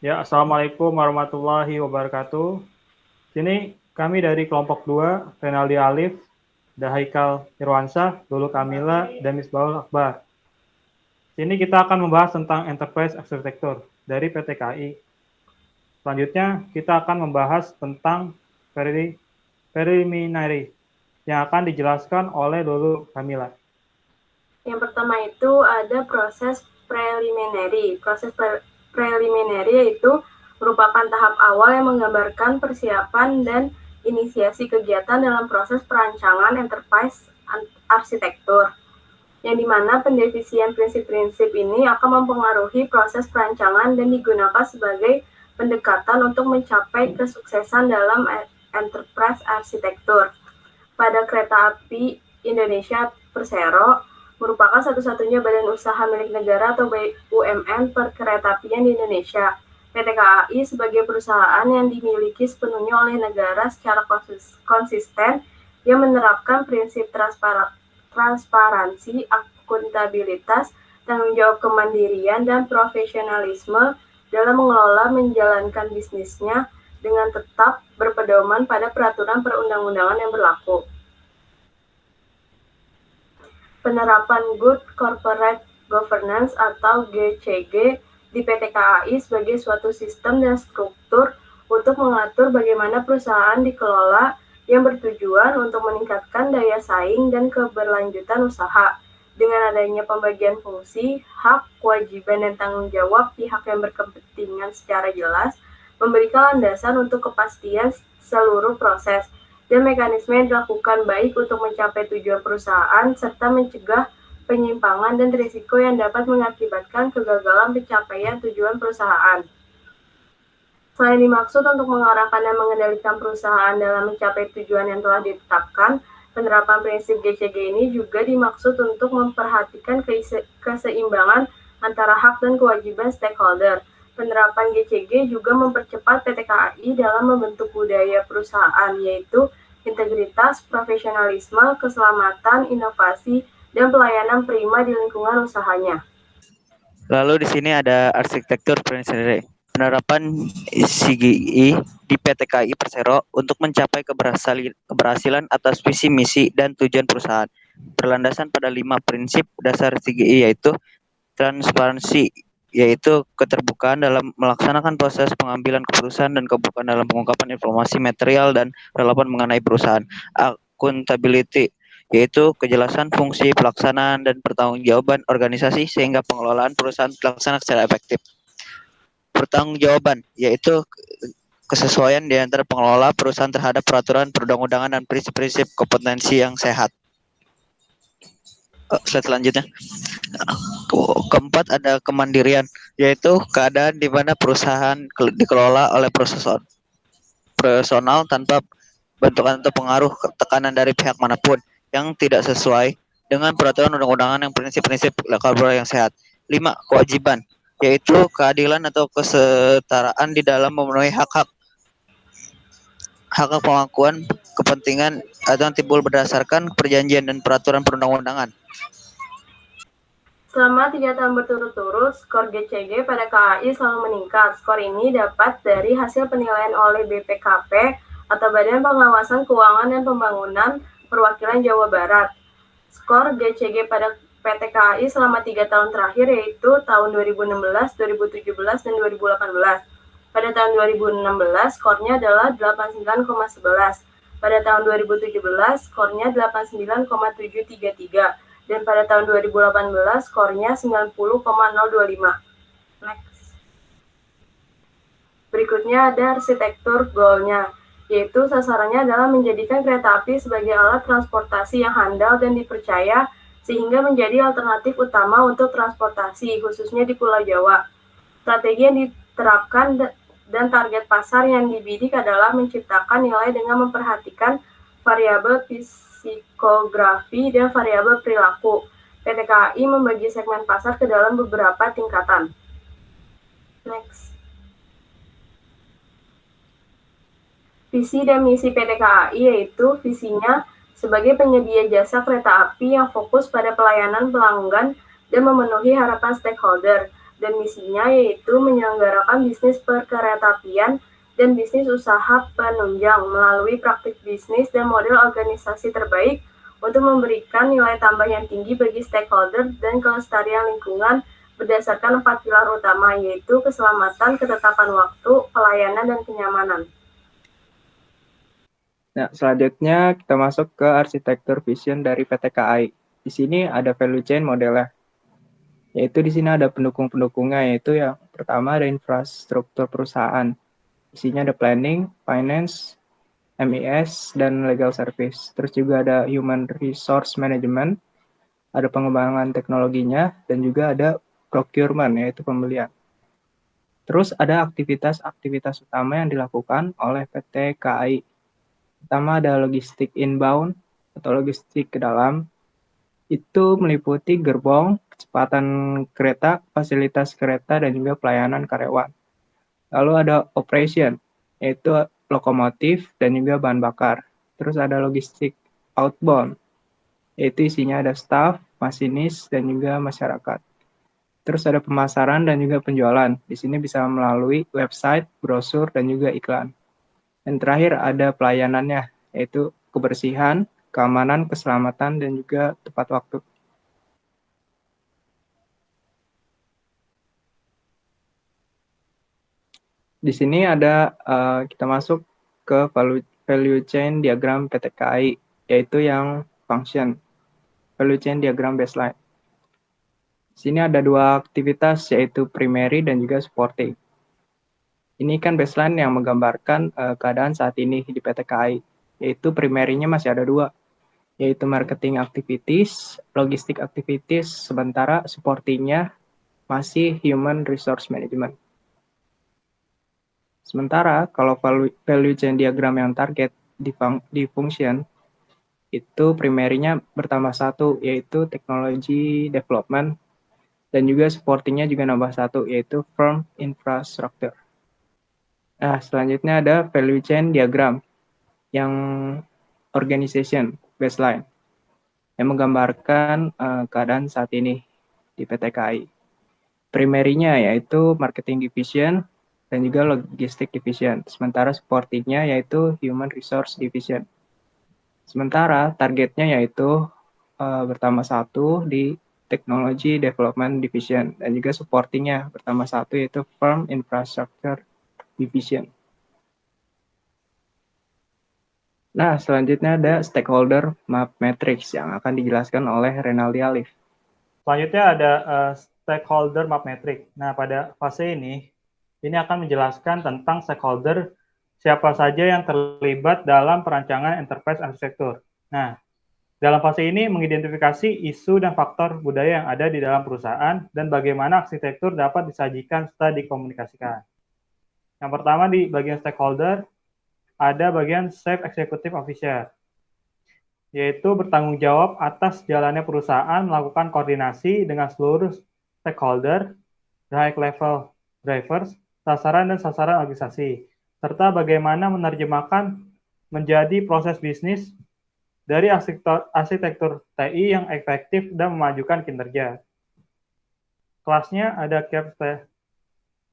Ya, Assalamualaikum warahmatullahi wabarakatuh. Sini kami dari kelompok 2, Renaldi Alif, Dahaikal Irwansyah, Lulu Kamila, dan Misbahul Akbar. Sini kita akan membahas tentang Enterprise Architecture dari PT KAI. Selanjutnya, kita akan membahas tentang preliminary yang akan dijelaskan oleh Lulu Kamila. Yang pertama itu ada proses preliminary. Proses preliminary yaitu merupakan tahap awal yang menggambarkan persiapan dan inisiasi kegiatan dalam proses perancangan enterprise arsitektur, yang dimana pendefinisian prinsip-prinsip ini akan mempengaruhi proses perancangan dan digunakan sebagai pendekatan untuk mencapai kesuksesan dalam enterprise arsitektur. Pada Kereta Api Indonesia Persero, merupakan satu-satunya badan usaha milik negara atau BUMN perkeretaapian di Indonesia. PT KAI sebagai perusahaan yang dimiliki sepenuhnya oleh negara secara konsisten yang menerapkan prinsip transparansi, akuntabilitas, tanggung jawab kemandirian, dan profesionalisme dalam mengelola menjalankan bisnisnya dengan tetap berpedoman pada peraturan perundang-undangan yang berlaku. Penerapan Good Corporate Governance atau GCG di PT KAI sebagai suatu sistem dan struktur untuk mengatur bagaimana perusahaan dikelola yang bertujuan untuk meningkatkan daya saing dan keberlanjutan usaha. Dengan adanya pembagian fungsi, hak, kewajiban, dan tanggung jawab pihak yang berkepentingan secara jelas, memberikan landasan untuk kepastian seluruh proses dan mekanisme yang dilakukan baik untuk mencapai tujuan perusahaan serta mencegah penyimpangan dan risiko yang dapat mengakibatkan kegagalan pencapaian tujuan perusahaan. Selain dimaksud untuk mengarahkan dan mengendalikan perusahaan dalam mencapai tujuan yang telah ditetapkan, penerapan prinsip GCG ini juga dimaksud untuk memperhatikan keseimbangan antara hak dan kewajiban stakeholder. Penerapan GCG juga mempercepat PT KAI dalam membentuk budaya perusahaan, yaitu integritas, profesionalisme, keselamatan, inovasi, dan pelayanan prima di lingkungan usahanya. Lalu di sini ada arsitektur preliminary. Penerapan CGI di PT KAI Persero untuk mencapai keberhasilan atas visi misi dan tujuan perusahaan berlandasan pada 5 prinsip dasar CGI, yaitu transparansi, yaitu keterbukaan dalam melaksanakan proses pengambilan keputusan dan kebukaan dalam pengungkapan informasi material dan relevan mengenai perusahaan. Accountability, yaitu kejelasan fungsi pelaksanaan dan pertanggungjawaban organisasi sehingga pengelolaan perusahaan terlaksana secara efektif. Pertanggungjawaban, yaitu kesesuaian di antara pengelola perusahaan terhadap peraturan perundang-undangan dan prinsip-prinsip kompetensi yang sehat. Slide selanjutnya. Keempat ada kemandirian, yaitu keadaan di mana perusahaan dikelola oleh personal tanpa bentukan atau pengaruh tekanan dari pihak manapun yang tidak sesuai dengan peraturan undang-undangan yang prinsip-prinsip korporasi yang sehat. 5. Kewajiban, yaitu keadilan atau kesetaraan di dalam memenuhi hak pengakuan kepentingan atau yang timbul berdasarkan perjanjian dan peraturan perundang-undangan. Selama 3 tahun berturut-turut, skor GCG pada KAI selalu meningkat. Skor ini dapat dari hasil penilaian oleh BPKP atau Badan Pengawasan Keuangan dan Pembangunan Perwakilan Jawa Barat. Skor GCG pada PT KAI selama 3 tahun terakhir yaitu tahun 2016, 2017, dan 2018. Pada tahun 2016, skornya adalah 89,11. Pada tahun 2017, skornya 89,733. Dan pada tahun 2018, skornya 90,025. Next. Berikutnya ada arsitektur goalnya, yaitu sasarannya adalah menjadikan kereta api sebagai alat transportasi yang handal dan dipercaya sehingga menjadi alternatif utama untuk transportasi, khususnya di Pulau Jawa. Strategi yang diterapkan dan target pasar yang dibidik adalah menciptakan nilai dengan memperhatikan variabel psikografi dan variabel perilaku. PT KAI membagi segmen pasar ke dalam beberapa tingkatan. Next. Visi dan misi PT KAI yaitu visinya sebagai penyedia jasa kereta api yang fokus pada pelayanan pelanggan dan memenuhi harapan stakeholder. dan misinya yaitu menyelenggarakan bisnis perkeretaapian dan bisnis usaha penunjang melalui praktik bisnis dan model organisasi terbaik untuk memberikan nilai tambah yang tinggi bagi stakeholder dan kelestarian lingkungan berdasarkan 4 pilar utama, yaitu keselamatan, ketetapan waktu, pelayanan, dan kenyamanan. Nah, selanjutnya kita masuk ke arsitektur vision dari PT KAI. Di sini ada value chain modelnya, yaitu di sini ada pendukung-pendukungnya, yaitu yang pertama ada infrastruktur perusahaan. Isinya ada planning, finance, MES, dan legal service. Terus juga ada human resource management, ada pengembangan teknologinya, dan juga ada procurement, yaitu pembelian. Terus ada aktivitas-aktivitas utama yang dilakukan oleh PT KAI. Pertama ada logistik inbound atau logistik ke dalam. Itu meliputi gerbong, kecepatan kereta, fasilitas kereta, dan juga pelayanan karyawan. Lalu ada operation, yaitu lokomotif dan juga bahan bakar. Terus ada logistik outbound, yaitu isinya ada staff, masinis, dan juga masyarakat. Terus ada pemasaran dan juga penjualan. Di sini bisa melalui website, brosur, dan juga iklan. Dan terakhir ada pelayanannya, yaitu kebersihan, keamanan, keselamatan, dan juga tepat waktu. Di sini ada kita masuk ke value chain diagram PT KAI, yaitu yang function, value chain diagram baseline. Di sini ada dua aktivitas, yaitu primary dan juga supporting. Ini kan baseline yang menggambarkan keadaan saat ini di PT KAI, yaitu primary-nya masih ada dua, yaitu marketing activities, logistic activities, sementara supporting-nya masih human resource management. Sementara kalau value chain diagram yang target di function, itu primary-nya bertambah satu, yaitu technology development, dan juga supporting-nya juga nambah satu, yaitu firm infrastructure. Nah, selanjutnya ada value chain diagram yang organization baseline, yang menggambarkan keadaan saat ini di PT KAI. Primary-nya yaitu marketing division, dan juga logistic division. Sementara supporting-nya yaitu human resource division. Sementara targetnya yaitu bertambah satu di technology development division, dan juga supporting-nya bertambah satu yaitu firm infrastructure division. Nah, selanjutnya ada stakeholder map matrix yang akan dijelaskan oleh Renaldi Alif. Selanjutnya ada stakeholder map matrix. Nah, pada fase ini akan menjelaskan tentang stakeholder, siapa saja yang terlibat dalam perancangan enterprise arsitektur. Nah, dalam fase ini mengidentifikasi isu dan faktor budaya yang ada di dalam perusahaan dan bagaimana arsitektur dapat disajikan serta dikomunikasikan. Yang pertama di bagian stakeholder, ada bagian Chief Executive Officer, yaitu bertanggung jawab atas jalannya perusahaan melakukan koordinasi dengan seluruh stakeholder, high level drivers, sasaran dan sasaran organisasi, serta bagaimana menerjemahkan menjadi proses bisnis dari arsitektur TI yang efektif dan memajukan kinerja. Kelasnya ada cap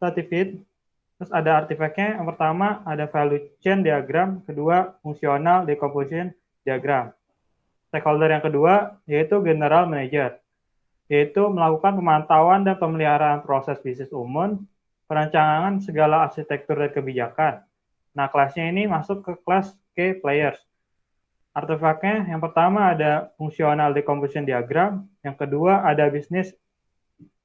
certificate, terus ada artifaknya. Yang pertama ada value chain diagram, kedua fungsional decomposition diagram. Stakeholder yang kedua yaitu general manager, yaitu melakukan pemantauan dan pemeliharaan proses bisnis umum, perancangan segala arsitektur dan kebijakan. Nah, kelasnya ini masuk ke kelas key players. Artefaknya yang pertama ada fungsional decomposition diagram, yang kedua ada business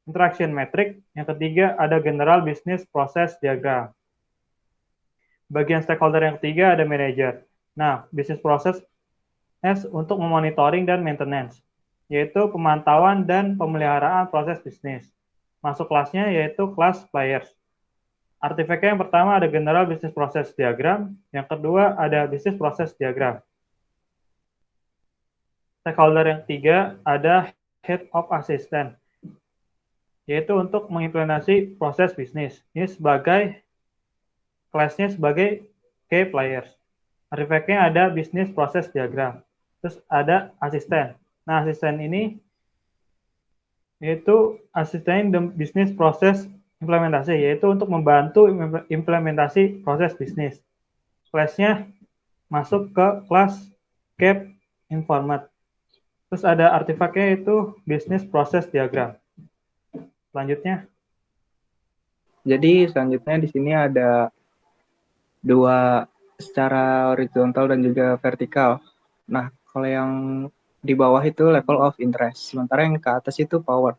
interaction metric, yang ketiga ada general business process diagram. Bagian stakeholder yang ketiga ada manager. Nah, business process untuk memonitoring dan maintenance, yaitu pemantauan dan pemeliharaan proses bisnis. Masuk kelasnya yaitu kelas players. Artefaknya yang pertama ada general business process diagram, yang kedua ada business process diagram. Stakeholder yang ketiga ada head of assistant, yaitu untuk mengimplementasi proses bisnis. Ini sebagai kelasnya sebagai key players. Artefaknya ada business process diagram. Terus ada asisten. Nah, asisten ini yaitu asisten bisnis proses implementasi, yaitu untuk membantu implementasi proses bisnis. Kelasnya masuk ke kelas Cap Informat. Terus ada artefaknya itu Business Process Diagram. Selanjutnya. Jadi selanjutnya di sini ada dua secara horizontal dan juga vertikal. Nah, kalau yang di bawah itu level of interest, sementara yang ke atas itu power.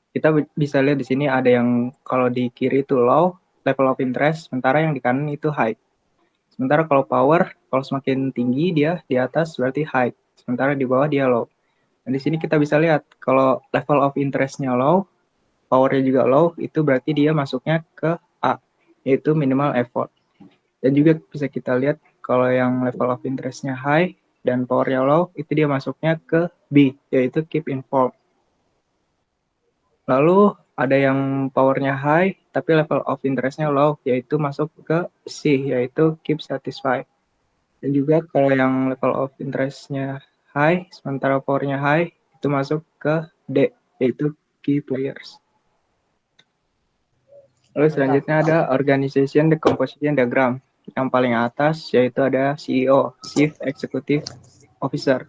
Kita bisa lihat di sini ada yang kalau di kiri itu low, level of interest, sementara yang di kanan itu high. Sementara kalau power, kalau semakin tinggi dia di atas berarti high, sementara di bawah dia low. Dan di sini kita bisa lihat kalau level of interest-nya low, powernya juga low, itu berarti dia masuknya ke A, yaitu minimal effort. Dan juga bisa kita lihat kalau yang level of interest-nya high dan powernya low, itu dia masuknya ke B, yaitu keep informed. Lalu ada yang powernya high, tapi level of interest-nya low, yaitu masuk ke C, yaitu keep satisfied. Dan juga kalau yang level of interest-nya high, sementara powernya high, itu masuk ke D, yaitu key players. Lalu selanjutnya ada organization decomposition diagram. Yang paling atas yaitu ada CEO, Chief Executive Officer.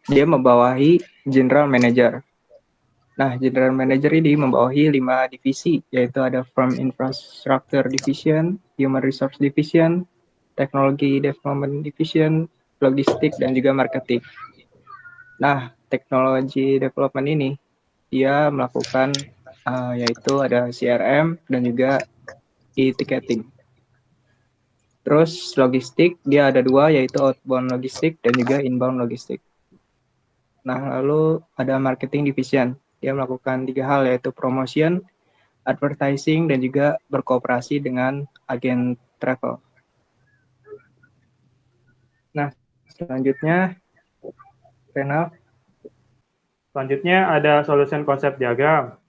Dia membawahi General Manager. Nah, General Manager ini membawahi 5 divisi, yaitu ada Firm Infrastructure Division, Human Resource Division, Technology Development Division, Logistik, dan juga Marketing. Nah, Technology Development ini, dia melakukan yaitu ada CRM dan juga e-ticketing. Terus logistik, dia ada dua, yaitu outbound logistik dan juga inbound logistik. Nah, lalu ada marketing division. Dia melakukan 3 hal, yaitu promotion, advertising, dan juga berkooperasi dengan agen travel. Nah, selanjutnya, Renal. Selanjutnya ada solution concept diagram,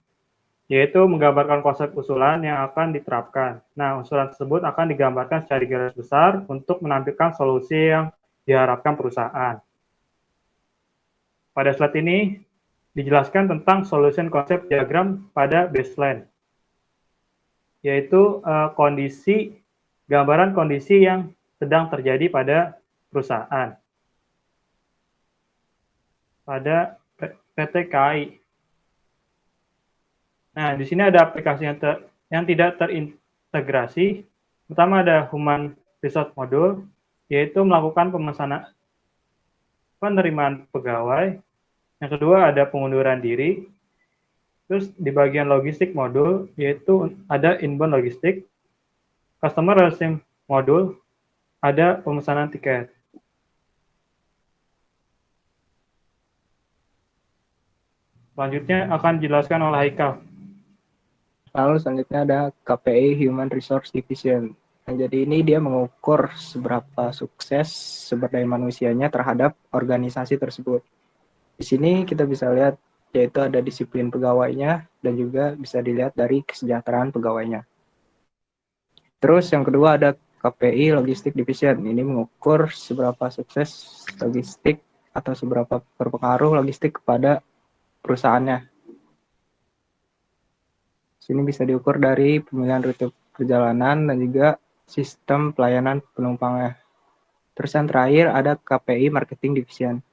yaitu menggambarkan konsep usulan yang akan diterapkan. Nah, usulan tersebut akan digambarkan secara garis besar untuk menampilkan solusi yang diharapkan perusahaan. Pada slide ini dijelaskan tentang solution concept diagram pada baseline, yaitu gambaran kondisi yang sedang terjadi pada perusahaan. Pada PT KAI. Nah, di sini ada aplikasi yang tidak terintegrasi. Pertama ada Human Resource Module, yaitu melakukan penerimaan pegawai. Yang kedua ada pengunduran diri. Terus di bagian logistik modul, yaitu ada inbound logistik. Customer Relationship Module, ada pemesanan tiket. Selanjutnya akan dijelaskan oleh Haikal. Lalu selanjutnya ada KPI Human Resource Division. Nah, jadi ini dia mengukur seberapa sukses sumber daya manusianya terhadap organisasi tersebut. Di sini kita bisa lihat yaitu ada disiplin pegawainya dan juga bisa dilihat dari kesejahteraan pegawainya. Terus yang kedua ada KPI Logistik Division. Ini mengukur seberapa sukses logistik atau seberapa berpengaruh logistik kepada perusahaannya. Sini bisa diukur dari pemilihan rute perjalanan dan juga sistem pelayanan penumpangnya. Terus yang terakhir ada KPI Marketing Division.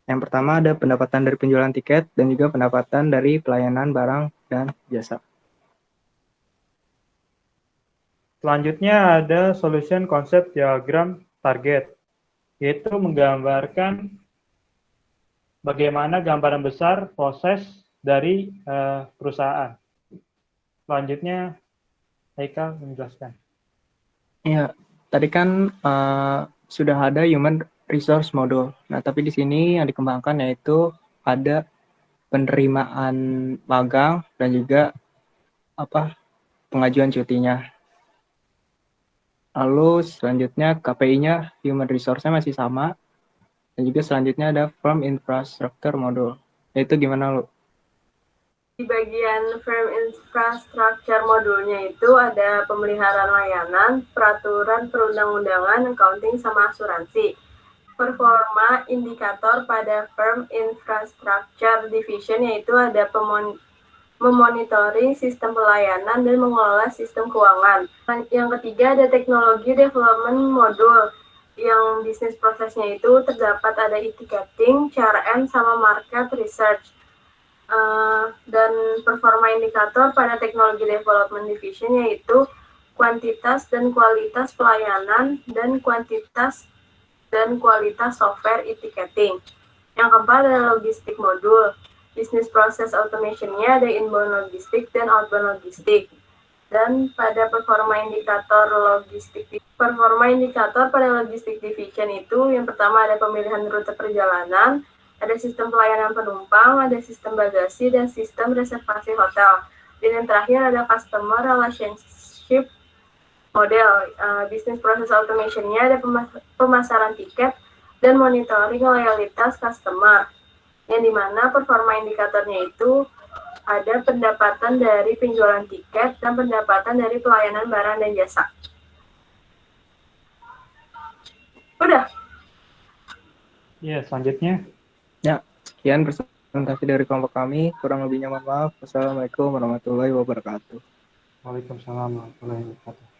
Yang pertama ada pendapatan dari penjualan tiket dan juga pendapatan dari pelayanan barang dan jasa. Selanjutnya ada solution concept diagram target, yaitu menggambarkan bagaimana gambaran besar proses dari perusahaan. Selanjutnya, Haikal menjelaskan. Ya, tadi kan sudah ada Human Resource Module. Nah, tapi di sini yang dikembangkan yaitu ada penerimaan magang dan juga pengajuan cutinya. Lalu selanjutnya KPI-nya Human Resource-nya masih sama. Dan juga selanjutnya ada Firm Infrastructure Module. Itu gimana, Lu? Di bagian Firm Infrastructure modulnya itu ada pemeliharaan layanan, peraturan perundang-undangan, accounting, sama asuransi. performa indikator pada firm infrastructure division, yaitu ada memonitoring sistem pelayanan dan mengelola sistem keuangan. Yang ketiga ada teknologi development modul, yang bisnis prosesnya itu terdapat ada ticketing, CRM, sama market research. Dan performa indikator pada teknologi development division yaitu kuantitas dan kualitas pelayanan dan kuantitas dan kualitas software e-ticketing. Yang keempat adalah logistik modul. Business process automation-nya ada inbound logistik dan outbound logistik. Dan pada performa indikator pada logistik division itu yang pertama ada pemilihan rute perjalanan, ada sistem pelayanan penumpang, ada sistem bagasi, dan sistem reservasi hotel. Dan yang terakhir ada customer relationship model. Business process automation-nya ada pemasaran tiket dan monitoring loyalitas customer, yang dimana performa indikatornya itu ada pendapatan dari penjualan tiket dan pendapatan dari pelayanan barang dan jasa. Udah. Ya, selanjutnya. Ya, sekian presentasi dari kelompok kami. Kurang lebihnya mohon maaf. Wassalamualaikum warahmatullahi wabarakatuh. Waalaikumsalam warahmatullahi wabarakatuh.